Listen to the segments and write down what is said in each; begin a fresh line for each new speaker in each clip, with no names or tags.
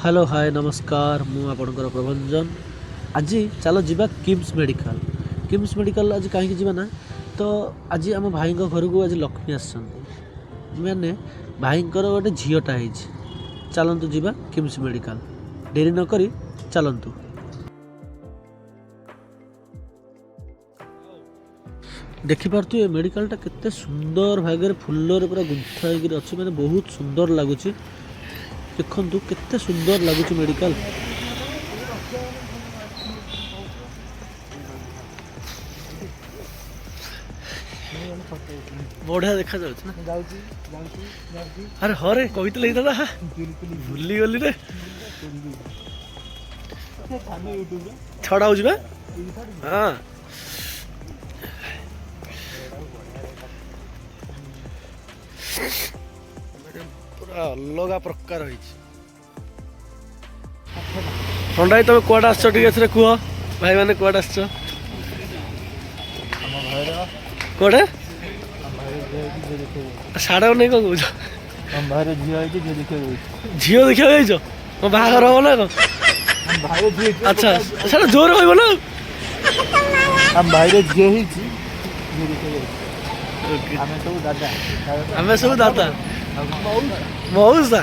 Hello hi नमस्कार मु आपणकर प्रभंजन आज चलो जीवा किम्स मेडिकल आज कहीं जीवा ना तो आज आम भाई घर को आज लक्ष्मी आने भाई गोटे झीटा है चलतु जीवा किम्स मेडिकल डेरी नक चलतु देखिपे मेडिकलटा केते सुंदर भाग फुल पूरा गुंथा अच्छी मैंने बहुत सुंदर लगुच देखु केते सुंदर लगुच मेडिकल बढ़िया देखा जाऊँ अरे हरे कही दादा भूली गली रे छड़ा हो हाँ पूरा अलग प्रकार थंडा तुम कौट आस कह भाई मैंने कौट आस कौटे साढ़े नहीं कौन कह झील देखा मो बाहर हम ना कौन अच्छा साढ़े जोर कह ना
भाई झील
आम सब दादा मौसा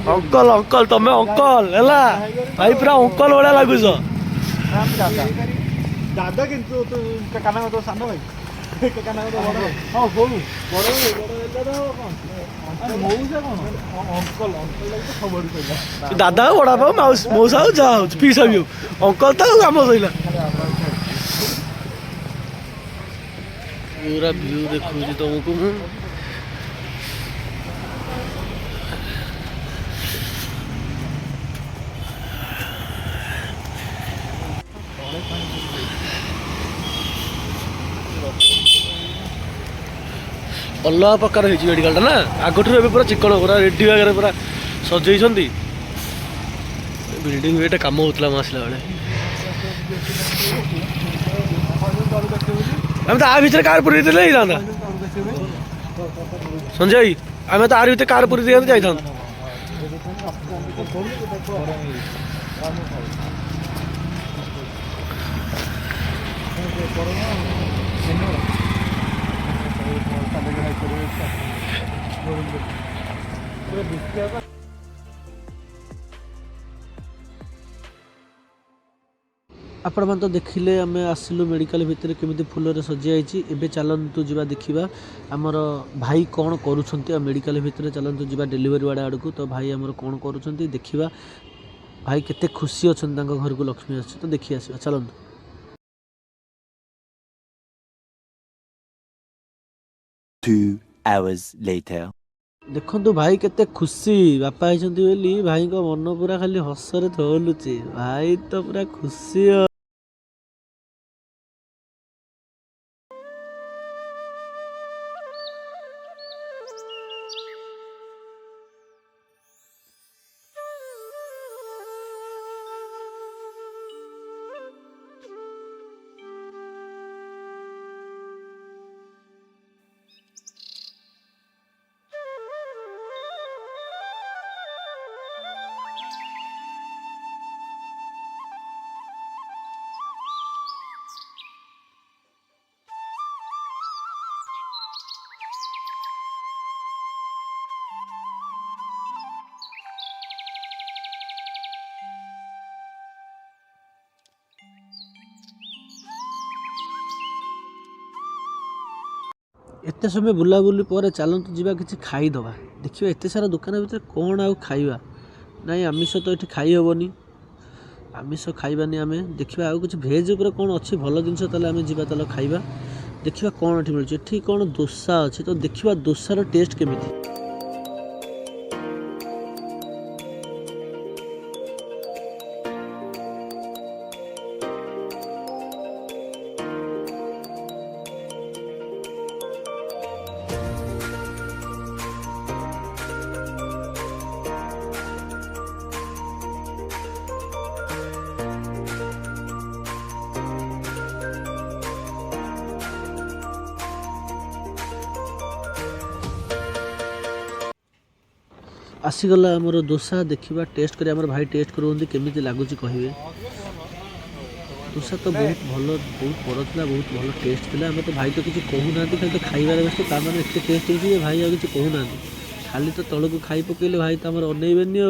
अंकल अंकल तमें अंकल है भाई पूरा अंकल भाया लगुच
दादा किंतु काना तो सान भाई काना तो बड़ हां बोलू बड़ मौसा कौन अंकल अंकल लगे तो खबर कइला
दादा बड़ा बाबू मौसा जा पीसा भी अंकल तो काम सइला पूरा व्यू देखुची तुमको मु अलग प्रकार मेडिकल ना आगठू ए पूरा चिकन पूरा रेडी वगैरह पूरा सजई बिल्डिंग ये कम होता आसला बेले आम तो आ भर कार पूरी जाता संजय आम तो आर भर कार पूरी जाता आपण मैंने तो देखिले आम आसिलु मेडिकल भितर केमी फुल सजाई एवं चलतु जा देखा आमर भाई कौन करुँच मेडिकल भितर चलतु जा डेलीवरी वाला आड़ को तो भाई आमर कौन करुँच देखा भाई केते खुशी अच्छा घर को लक्ष्मी आस तो देखी आस चलतु
2 hours later
देखु भाई केते खुशी बापा होती भाई को मन पूरा खाली हसरे थोलुचे भाई तो पूरा खुशी एते समय बुलाबुली पर चलतु जा कि खाईदबा देखिए एत सारा दुकान भर कौन आउ खाइबा नाई आमिष तो ये खाई हेनी आमिष खाइबानी आम देखा आउ कुछ भेज उपर कौन अच्छी भल जिन आम जा खाइबा देखा कौन ये मिलूँ ये कौन दोसा अच्छे तो देखा दोसार टेस्ट केमिति आसीगला आमर दोसा देखा टेस्ट कर भाई टेस्ट करुँच केमी लगुच कहे दोसा तो बहुत भल बहुत बड़ था बहुत भल टेस्ट था आम तो भाई तो किसी कहूना खाली तो खाइबार व्यस्त तार एत टेस्ट हो भाई आ कि कहूना खाली तो तलू खाई पकड़े भाई तो आम अनैबेनि।